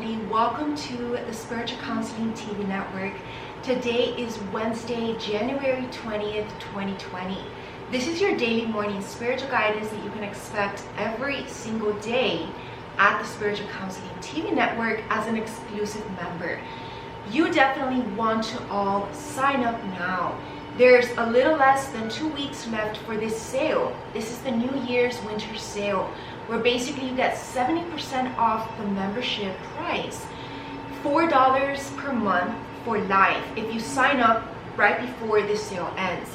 everybody. Welcome to the Spiritual Counseling TV Network. Today is Wednesday, January 20th, 2020. This is your daily morning spiritual guidance that you can expect every single day at the Spiritual Counseling TV Network as an exclusive member. You definitely want to all sign up now. There's a little less than 2 weeks left for this sale. This is the New Year's winter sale, where basically you get 70% off the membership price. $4 per month for life if you sign up right before this sale ends.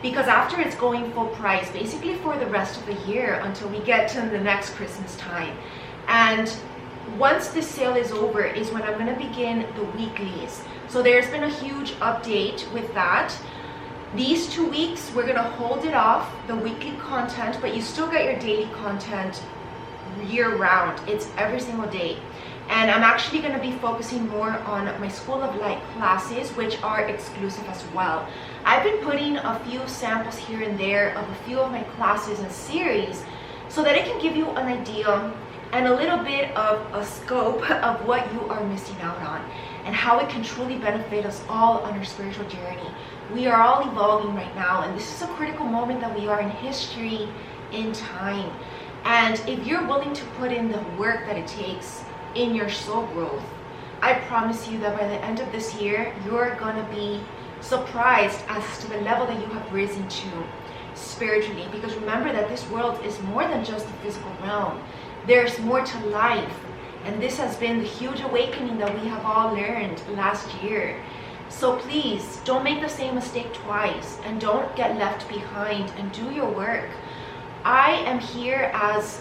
Because after it's going full price, basically for the rest of the year until we get to the next Christmas time. And once this sale is over is when I'm going to begin the weeklies. So there's been a huge update with that. These 2 weeks, we're going to hold it off, the weekly content, but you still get your daily content year-round. It's every single day. And I'm actually going to be focusing more on my School of Light classes, which are exclusive as well. I've been putting a few samples here and there of a few of my classes and series so that it can give you an idea and a little bit of a scope of what you are missing out on and how it can truly benefit us all on our spiritual journey. We are all evolving right now, and this is a critical moment that we are in history, in time. And if you're willing to put in the work that it takes in your soul growth, I promise you that by the end of this year, you're gonna be surprised as to the level that you have risen to spiritually. Because remember that this world is more than just the physical realm. There's more to life. And this has been the huge awakening that we have all learned last year. So please, don't make the same mistake twice and don't get left behind, and do your work. I am here as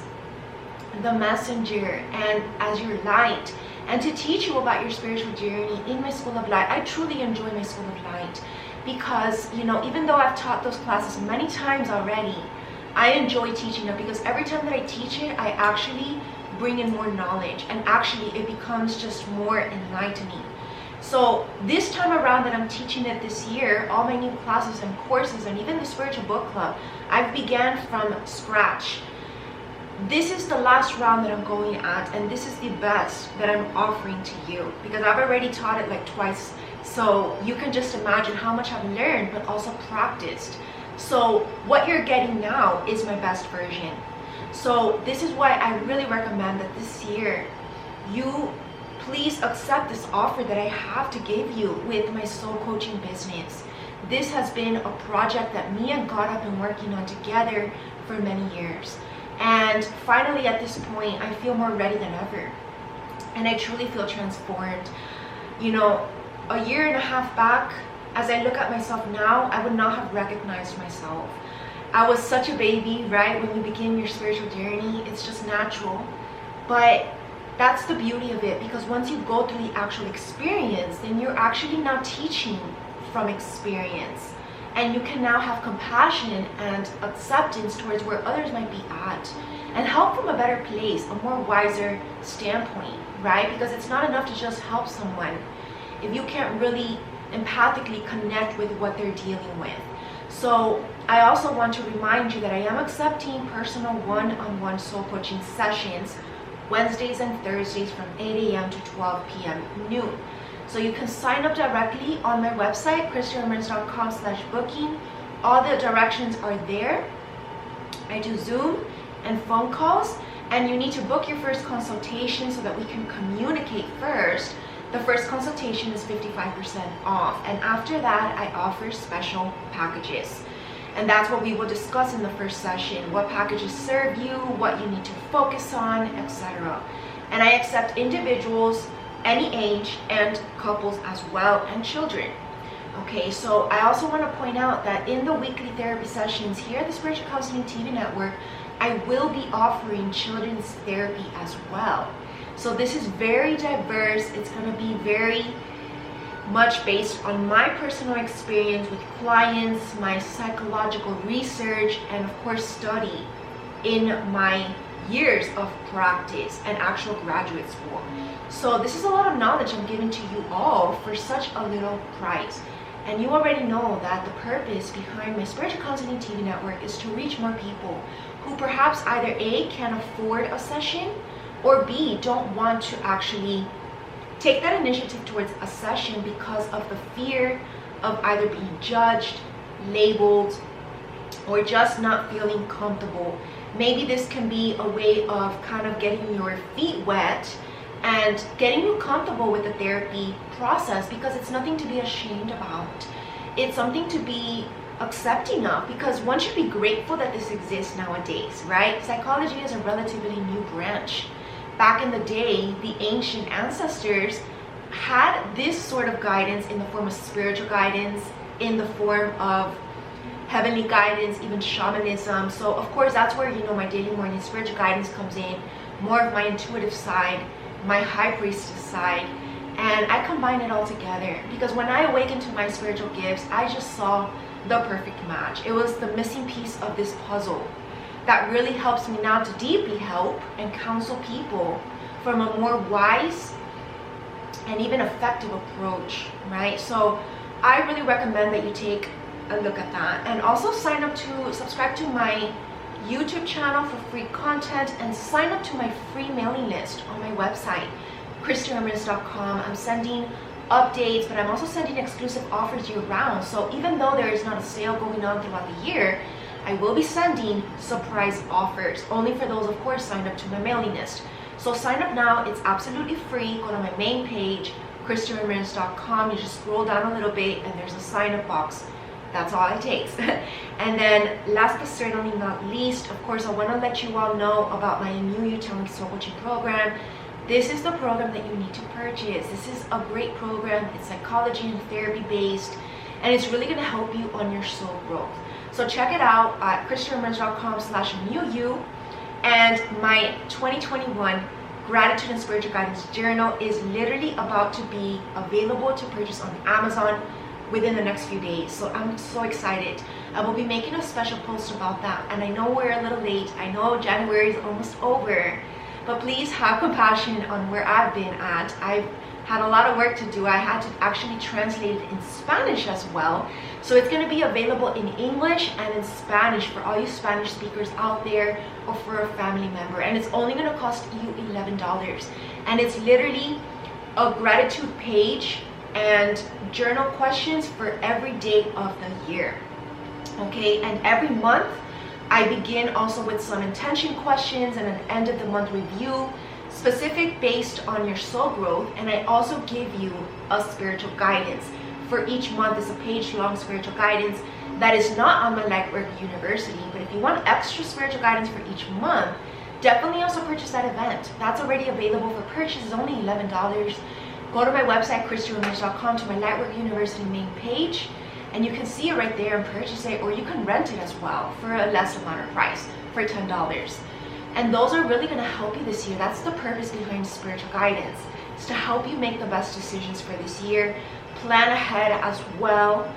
the messenger and as your light, and to teach you about your spiritual journey in my School of Light. I truly enjoy my School of Light because, even though I've taught those classes many times already, I enjoy teaching them because every time that I teach it, I actually bring in more knowledge, and actually it becomes just more enlightening. So this time around that I'm teaching it this year, all my new classes and courses and even the spiritual book club, I've began from scratch. This is the last round that I'm going at, and this is the best that I'm offering to you because I've already taught it like twice. So you can just imagine how much I've learned but also practiced. So what you're getting now is my best version. So this is why I really recommend that this year you please accept this offer that I have to give you with my soul coaching business. This has been a project that me and God have been working on together for many years. And finally at this point, I feel more ready than ever. And I truly feel transformed. A year and a half back, as I look at myself now, I would not have recognized myself. I was such a baby, right? When you begin your spiritual journey, it's just natural. But that's the beauty of it, because once you go through the actual experience, then you're actually now teaching from experience. And you can now have compassion and acceptance towards where others might be at, and help from a better place, a more wiser standpoint, right? Because it's not enough to just help someone if you can't really empathically connect with what they're dealing with. So I also want to remind you that I am accepting personal one-on-one soul coaching sessions Wednesdays and Thursdays from 8 a.m. to 12 p.m. noon. So you can sign up directly on my website, christianramirez.com/booking. All the directions are there. I do Zoom and phone calls, and you need to book your first consultation so that we can communicate first. The first consultation is 55% off, and after that I offer special packages. And that's what we will discuss in the first session: what packages serve you, what you need to focus on, etc. And I accept individuals, any age, and couples as well, and children. Okay, so I also want to point out that in the weekly therapy sessions here at the Spiritual Counseling TV Network, I will be offering children's therapy as well. So this is very diverse. It's going to be very much based on my personal experience with clients, my psychological research, and of course study in my years of practice and actual graduate school. So this is a lot of knowledge I'm giving to you all for such a little price. And you already know that the purpose behind my Spiritual Counseling TV Network is to reach more people who perhaps either A, can't afford a session, or B, don't want to actually take that initiative towards a session because of the fear of either being judged, labeled, or just not feeling comfortable. Maybe this can be a way of kind of getting your feet wet and getting you comfortable with the therapy process, because it's nothing to be ashamed about. It's something to be accepting of, because one should be grateful that this exists nowadays, right? Psychology is a relatively new branch. Back in the day, the ancient ancestors had this sort of guidance in the form of spiritual guidance, in the form of heavenly guidance, even shamanism. So of course that's where, my daily morning spiritual guidance comes in, more of my intuitive side, my high priestess side, and I combine it all together, because when I awakened to my spiritual gifts, I just saw the perfect match. It was the missing piece of this puzzle that really helps me now to deeply help and counsel people from a more wise and even effective approach, right? So I really recommend that you take a look at that, and also subscribe to my YouTube channel for free content, and sign up to my free mailing list on my website, christyramirez.com. I'm sending updates, but I'm also sending exclusive offers year-round. So even though there is not a sale going on throughout the year, I will be sending surprise offers, only for those, of course, signed up to my mailing list. So sign up now. It's absolutely free. Go to my main page, christyramirez.com. You just scroll down a little bit and there's a sign-up box. That's all it takes. And then last but certainly not least, of course, I want to let you all know about my new Utility Soul Coaching program. This is the program that you need to purchase. This is a great program. It's psychology and therapy based, and it's really going to help you on your soul growth. So check it out at christyramirez.com/newU. And my 2021 Gratitude and Spiritual Guidance Journal is literally about to be available to purchase on Amazon within the next few days. So I'm so excited. I will be making a special post about that. And I know we're a little late. I know January is almost over. But please have compassion on where I've been at. I've had a lot of work to do. I had to actually translate it in Spanish as well. So it's going to be available in English and in Spanish for all you Spanish speakers out there, or for a family member. And it's only going to cost you $11. And it's literally a gratitude page and journal questions for every day of the year. Okay, and every month I begin also with some intention questions and an end of the month review, specific based on your soul growth. And I also give you a spiritual guidance. For each month is a page-long spiritual guidance that is not on my Lightwork University. But if you want extra spiritual guidance for each month, definitely also purchase that event. That's already available for purchase. It's only $11. Go to my website, christyramirez.com, to my Lightwork University main page, and you can see it right there and purchase it, or you can rent it as well for a less amount of price, for $10. And those are really going to help you this year. That's the purpose behind spiritual guidance. It's to help you make the best decisions for this year, plan ahead as well,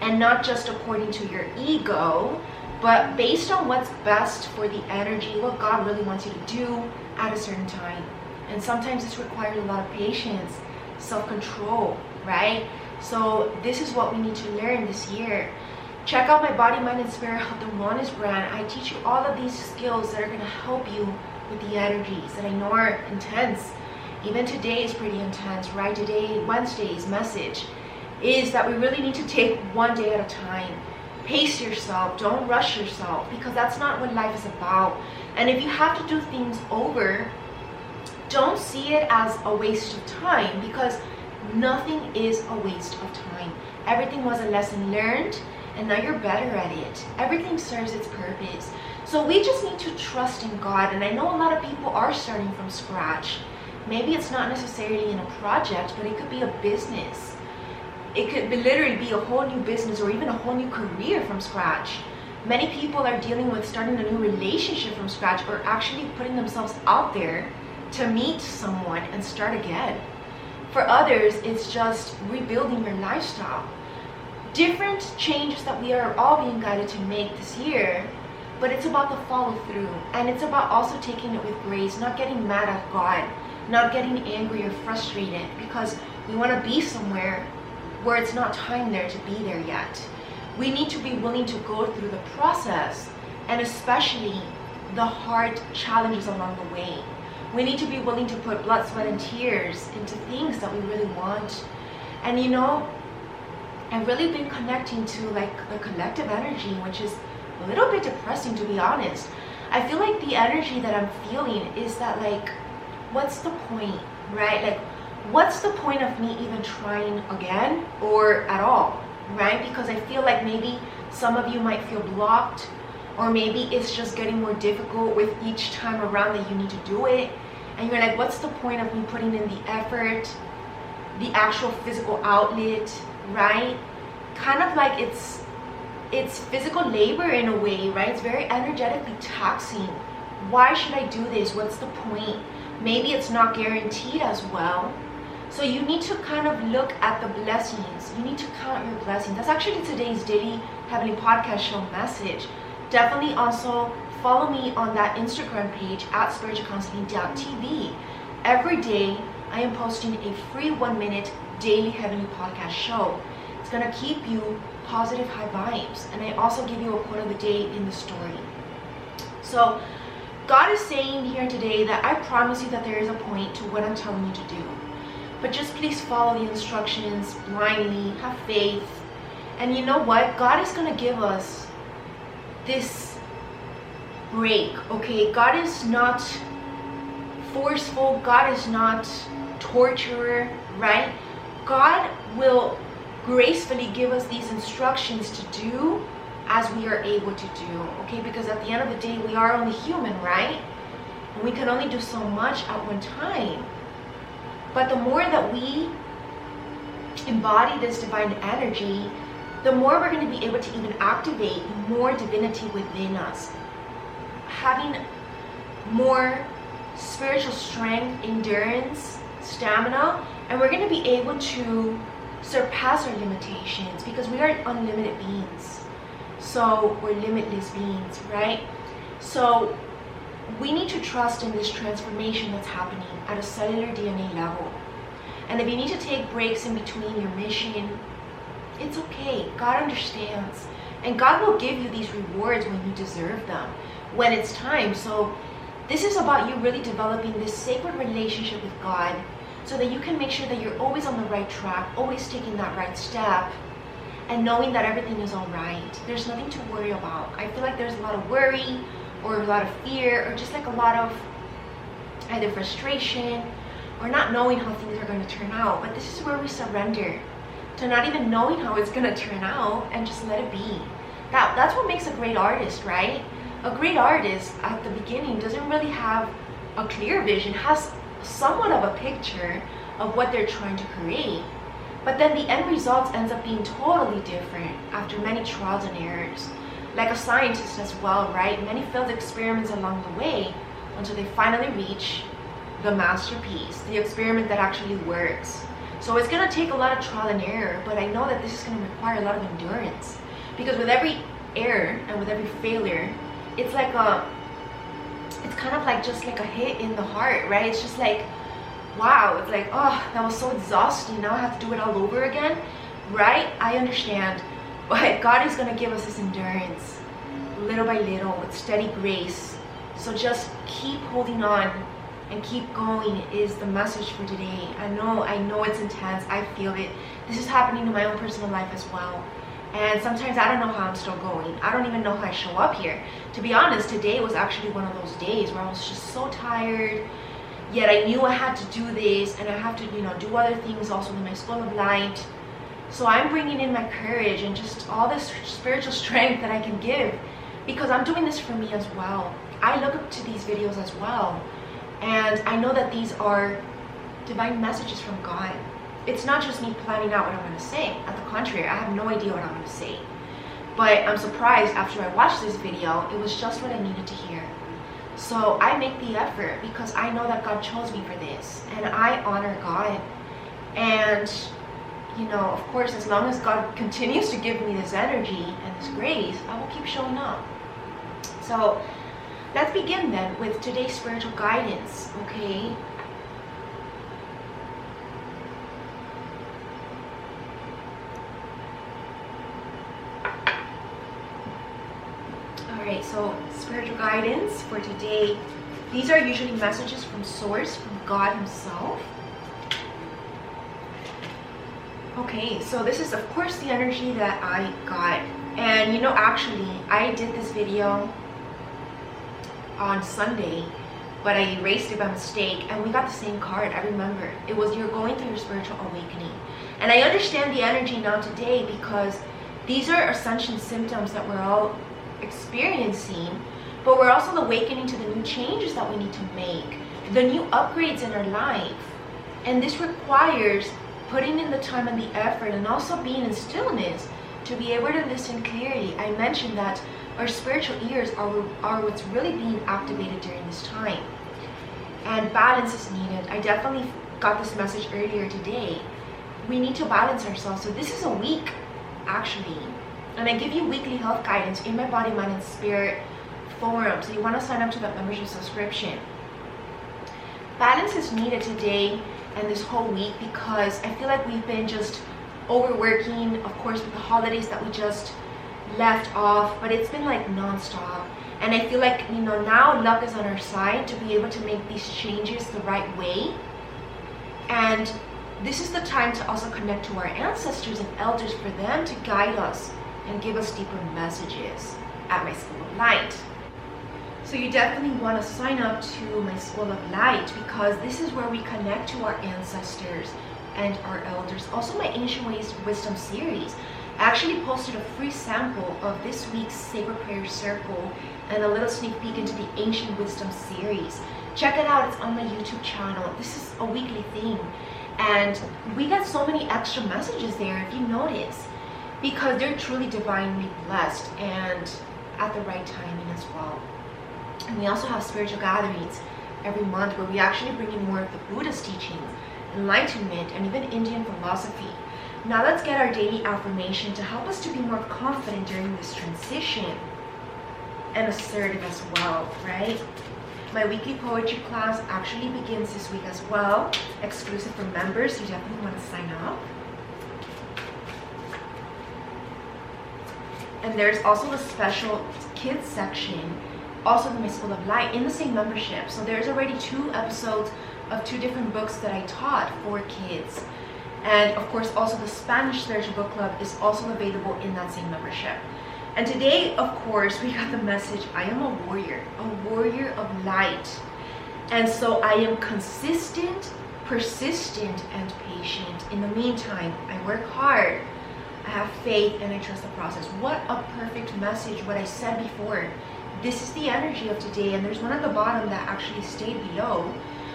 and not just according to your ego, but based on what's best for the energy, what God really wants you to do at a certain time. And sometimes this requires a lot of patience, self-control, right? So this is what we need to learn this year. Check out my Body, Mind, and Spirit Health and Wellness brand. I teach you all of these skills that are going to help you with the energies that I know are intense. Even today is pretty intense, right? Today, Wednesday's message is that we really need to take one day at a time. Pace yourself. Don't rush yourself, because that's not what life is about. And if you have to do things over, don't see it as a waste of time, because nothing is a waste of time. Everything was a lesson learned, and now you're better at it. Everything serves its purpose. So we just need to trust in God. And I know a lot of people are starting from scratch. Maybe it's not necessarily in a project, but it could be a business. It could literally be a whole new business, or even a whole new career from scratch. Many people are dealing with starting a new relationship from scratch, or actually putting themselves out there to meet someone and start again. For others, it's just rebuilding your lifestyle. Different changes that we are all being guided to make this year, but it's about the follow through, and it's about also taking it with grace, not getting mad at God, not getting angry or frustrated because we want to be somewhere where it's not time there to be there yet. We need to be willing to go through the process, and especially the hard challenges along the way. We need to be willing to put blood, sweat, and tears into things that we really want. And you know, I've really been connecting to like the collective energy, which is a little bit depressing, to be honest. I feel like the energy that I'm feeling is that like, what's the point, right? Like, what's the point of me even trying again or at all, right? Because I feel like maybe some of you might feel blocked, or maybe it's just getting more difficult with each time around that you need to do it. And you're like, what's the point of me putting in the effort, the actual physical outlet, right? Kind of like it's physical labor in a way, right? It's very energetically taxing. Why should I do this? What's the point? Maybe it's not guaranteed as well. So you need to kind of look at the blessings. You need to count your blessings. That's actually today's Daily Heavenly Podcast Show message. Definitely also follow me on that Instagram page at spiritualcounseling.tv. Every day I am posting a free 1-minute daily heavenly podcast show. It's going to keep you positive, high vibes. And I also give you a quote of the day in the story. So God is saying here today that I promise you that there is a point to what I'm telling you to do. But just please follow the instructions blindly, have faith. And you know what? God is going to give us this break, okay? God is not forceful. God is not torturer, right? God will gracefully give us these instructions to do as we are able to do, okay? Because at the end of the day, we are only human, right? And we can only do so much at one time. But the more that we embody this divine energy, the more we're going to be able to even activate more divinity within us, having more spiritual strength, endurance, stamina, and we're going to be able to surpass our limitations because we are unlimited beings. So we're limitless beings, right? So we need to trust in this transformation that's happening at a cellular DNA level. And if you need to take breaks in between your mission, it's okay. God understands. And God will give you these rewards when you deserve them, when it's time. So this is about you really developing this sacred relationship with God so that you can make sure that you're always on the right track, always taking that right step, and knowing that everything is all right. There's nothing to worry about. I feel like there's a lot of worry or a lot of fear or just like a lot of either frustration or not knowing how things are going to turn out. But this is where we surrender to not even knowing how it's going to turn out and just let it be. That's what makes a great artist, right? A great artist at the beginning doesn't really have a clear vision, has somewhat of a picture of what they're trying to create. But then the end result ends up being totally different after many trials and errors. Like a scientist as well, right? Many failed experiments along the way until they finally reach the masterpiece, the experiment that actually works. So it's going to take a lot of trial and error, but I know that this is going to require a lot of endurance. Because with every error and with every failure, it's like it's kind of like just like a hit in the heart, right? It's just like, wow, it's like, oh, that was so exhausting. Now I have to do it all over again, right? I understand. But God is going to give us this endurance little by little with steady grace. So just keep holding on and keep going is the message for today. I know it's intense. I feel it. This is happening in my own personal life as well. And sometimes I don't know how I'm still going. I don't even know how I show up here. To be honest, today was actually one of those days where I was just so tired. Yet I knew I had to do this and I have to, do other things also in my school of light. So I'm bringing in my courage and just all this spiritual strength that I can give because I'm doing this for me as well. I look up to these videos as well. And I know that these are divine messages from God. It's not just me planning out what I'm going to say. At the contrary, I have no idea what I'm going to say. But I'm surprised after I watched this video, it was just what I needed to hear. So I make the effort because I know that God chose me for this. And I honor God. And, of course, as long as God continues to give me this energy and this grace, I will keep showing up. So let's begin then with today's spiritual guidance, okay? Alright, so spiritual guidance for today These are usually messages from source, from God himself. Okay, so this is of course the energy that I got. And you know, actually I did this video on Sunday, but I erased it by mistake, and we got the same card. I remember it was, you're going through your spiritual awakening. And I understand the energy now today, because these are ascension symptoms that we're all experiencing, but we're also awakening to the new changes that we need to make, the new upgrades in our life. And this requires putting in the time and the effort, and also being in stillness to be able to listen clearly. I mentioned that our spiritual ears are what's really being activated during this time. And balance is needed. I definitely got this message earlier today. We need to balance ourselves. So this is a week, actually. And I give you weekly health guidance in my Body, Mind, and Spirit forum. So you want to sign up to that membership subscription. Balance is needed today and this whole week, because I feel like we've been just overworking, of course, with the holidays that we just left off, but it's been like non-stop. And I feel like, you know, now luck is on our side to be able to make these changes the right way. And this is the time to also connect to our ancestors and elders, for them to guide us and give us deeper messages at my School of Light. So you definitely want to sign up to my School of Light, because this is where we connect to our ancestors and our elders. Also my Ancient Ways Wisdom series. I actually posted a free sample of this week's Sacred Prayer Circle and a little sneak peek into the Ancient Wisdom series. Check it out, it's on my YouTube channel. This is a weekly thing. And we get so many extra messages there, if you notice, because they're truly divinely blessed and at the right timing as well. And we also have spiritual gatherings every month where we actually bring in more of the Buddhist teachings, enlightenment, and even Indian philosophy. Now let's get our daily affirmation to help us to be more confident during this transition, and assertive as well, right? My weekly poetry class actually begins this week as well, exclusive for members, so you definitely want to sign up. And there's also a special kids section, also in my School of Light, in the same membership. So there's already 2 episodes of 2 different books that I taught for kids. And of course, also the Spanish Literature Book Club is also available in that same membership. And today, of course, we got the message, I am a warrior of light. And so I am consistent, persistent, and patient. In the meantime, I work hard, I have faith, and I trust the process. What a perfect message, what I said before. This is the energy of today, and there's one at the bottom that actually stayed below,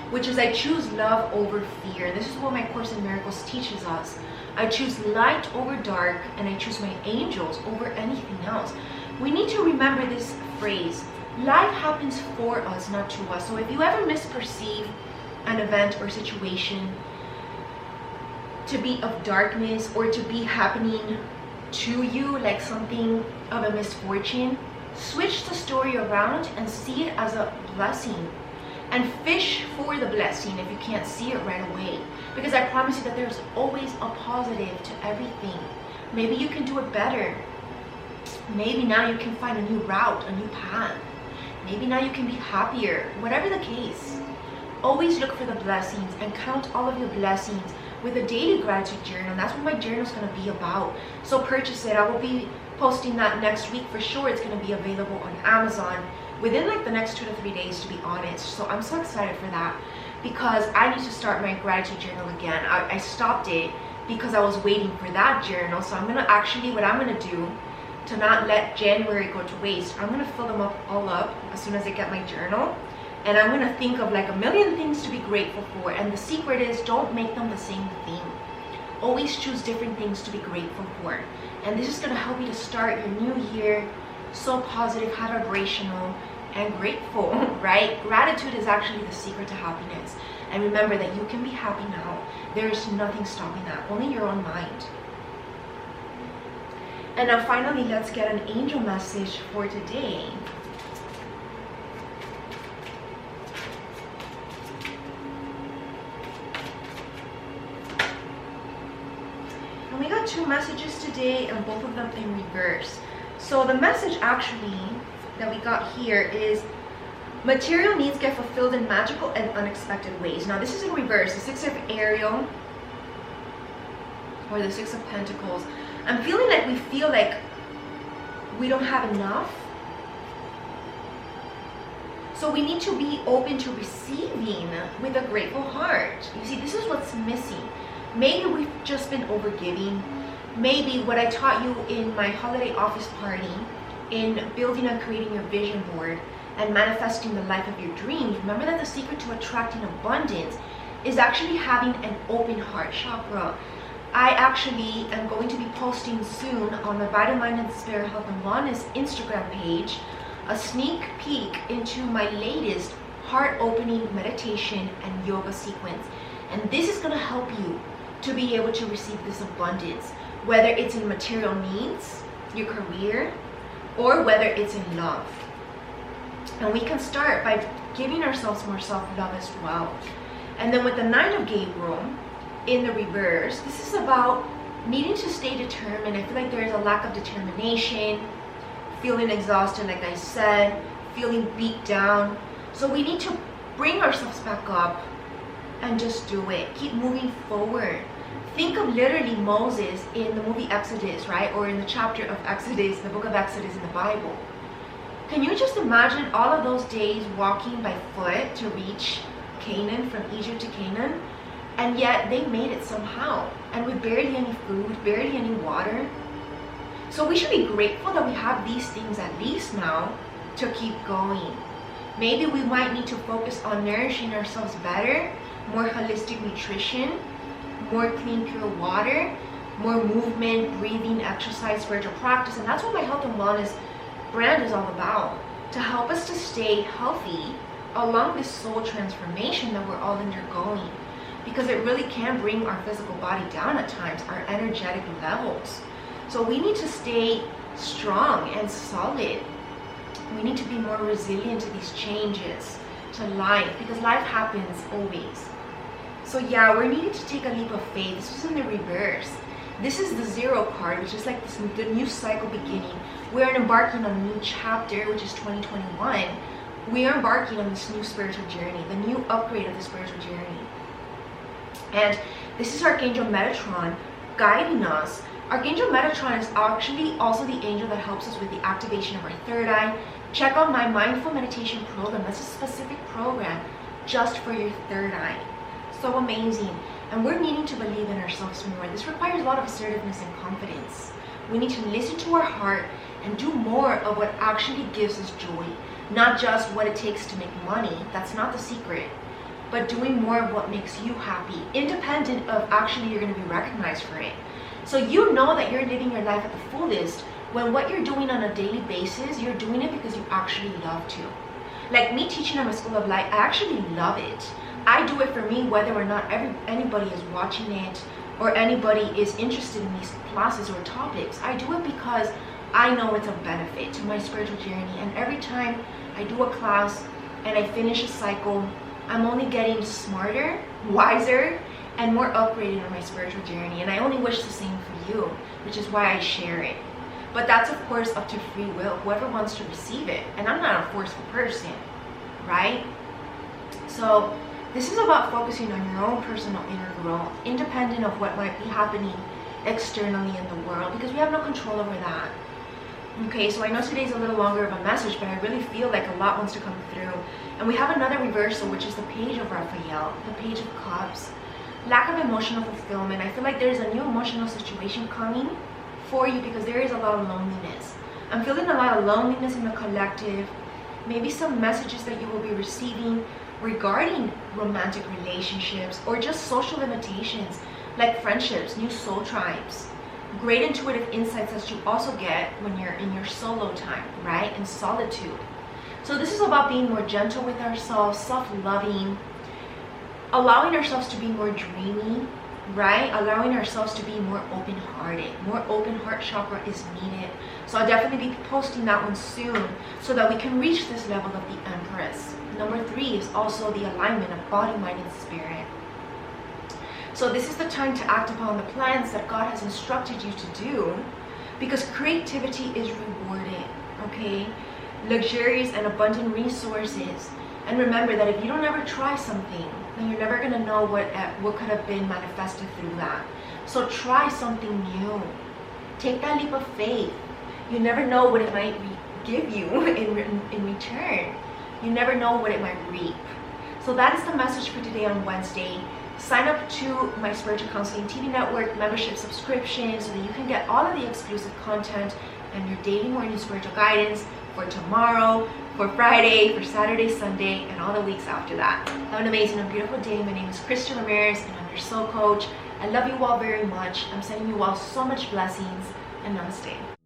which is I choose love over fear. This is what my Course in Miracles teaches us. I choose light over dark, and I choose my angels over anything else. We need to remember this phrase. Life happens for us, not to us. So if you ever misperceive an event or situation to be of darkness, or to be happening to you like something of a misfortune, switch the story around and see it as a blessing. And fish for the blessing if you can't see it right away. Because I promise you that there's always a positive to everything. Maybe you can do it better. Maybe now you can find a new route, a new path. Maybe now you can be happier. Whatever the case, always look for the blessings and count all of your blessings with a daily gratitude journal. That's what my journal is going to be about. So purchase it. I will be posting that next week for sure. It's going to be available on Amazon within like the next 2 to 3 days, to be honest. So I'm so excited for that, because I need to start my gratitude journal again. I stopped it because I was waiting for that journal. So I'm gonna actually, what I'm gonna do to not let January go to waste, I'm gonna fill them up all up as soon as I get my journal, and I'm gonna think of like a million things to be grateful for. And the secret is, don't make them the same thing. Always choose different things to be grateful for. And this is gonna help you to start your new year so positive, high vibrational, and grateful, right? Gratitude is actually the secret to happiness. And remember that you can be happy now. There's nothing stopping that, only your own mind. And now finally, let's get an angel message for today. And we got 2 messages today, and both of them in reverse. So the message actually that we got here is, Material needs get fulfilled in magical and unexpected ways. Now this is in reverse, the Six of Ariel or the Six of Pentacles. I'm feeling like we feel like we don't have enough. So we need to be open to receiving with a grateful heart. You see, this is what's missing. Maybe we've just been overgiving. Maybe what I taught you in my holiday office party, in building and creating your vision board and manifesting the life of your dreams, remember that the secret to attracting abundance is actually having an open heart chakra. I actually am going to be posting soon on my Vital Mind and Spirit Health and Wellness Instagram page a sneak peek into my latest heart-opening meditation and yoga sequence. And this is going to help you to be able to receive this abundance, whether it's in material needs, your career, or whether it's in love. And we can start by giving ourselves more self-love as well. And then with the Nine of Gabriel in the reverse, this is about needing to stay determined. I feel like there is a lack of determination, feeling exhausted, like I said, feeling beat down. So we need to bring ourselves back up and just do it. Keep moving forward. Think of literally Moses in the movie Exodus, right? Or in the chapter of Exodus, the book of Exodus in the Bible. Can you just imagine all of those days walking by foot to reach Canaan, from Egypt to Canaan? And yet they made it somehow. And with barely any food, barely any water. So we should be grateful that we have these things at least now to keep going. Maybe we might need to focus on nourishing ourselves better, more holistic nutrition, more clean, pure water, more movement, breathing, exercise, spiritual practice. And that's what my health and wellness brand is all about, to help us to stay healthy along this soul transformation that we're all undergoing, because it really can bring our physical body down at times, our energetic levels. So we need to stay strong and solid. We need to be more resilient to these changes, to life, because life happens always. So yeah, we're needing to take a leap of faith. This was in the reverse. This is the Zero card, which is like this, the new cycle beginning. We're embarking on a new chapter, which is 2021. We are embarking on this new spiritual journey, the new upgrade of the spiritual journey. And this is Archangel Metatron guiding us. Archangel Metatron is actually also the angel that helps us with the activation of our third eye. Check out my mindful meditation program. That's a specific program just for your third eye. So amazing. And we're needing to believe in ourselves more. This requires a lot of assertiveness and confidence. We need to listen to our heart and do more of what actually gives us joy. Not just what it takes to make money. That's not the secret. But doing more of what makes you happy, independent of actually you're going to be recognized for it. So you know that you're living your life at the fullest when what you're doing on a daily basis, you're doing it because you actually love to. Like me teaching at my School of Light, I actually love it. I do it for me whether or not anybody is watching it or anybody is interested in these classes or topics. I do it because I know it's a benefit to my spiritual journey. And every time I do a class and I finish a cycle, I'm only getting smarter, wiser, and more upgraded on my spiritual journey. And I only wish the same for you, which is why I share it. But that's of course up to free will, whoever wants to receive it. And I'm not a forceful person, right? So this is about focusing on your own personal inner growth, independent of what might be happening externally in the world, because we have no control over that. Okay, so I know today's a little longer of a message, but I really feel like a lot wants to come through. And we have another reversal, which is the Page of Raphael, the Page of Cups. Lack of emotional fulfillment. I feel like there's a new emotional situation coming for you because there is a lot of loneliness. I'm feeling a lot of loneliness in the collective. Maybe some messages that you will be receiving regarding romantic relationships or just social limitations like friendships, new soul tribes. Great intuitive insights that you also get when you're in your solo time, right? In solitude. So this is about being more gentle with ourselves, self-loving, allowing ourselves to be more dreamy, right? Allowing ourselves to be more open-hearted. More open heart chakra is needed. So I'll definitely be posting that one soon so that we can reach this level of the Empress. Number 3 is also the alignment of body, mind, and spirit. So this is the time to act upon the plans that God has instructed you to do, because creativity is rewarded, okay? luxurious and abundant resources. And remember that if you don't ever try something, then you're never gonna know what could have been manifested through that. So try something new. Take that leap of faith. You never know what it might give you in return. You never know what it might reap. So that is the message for today on Wednesday. Sign up to my Spiritual Counseling TV Network membership subscription so that you can get all of the exclusive content and your daily morning spiritual guidance for tomorrow, for Friday, for Saturday, Sunday, and all the weeks after that. Have an amazing and beautiful day. My name is Krista Ramirez and I'm your soul coach. I love you all very much. I'm sending you all so much blessings, and namaste.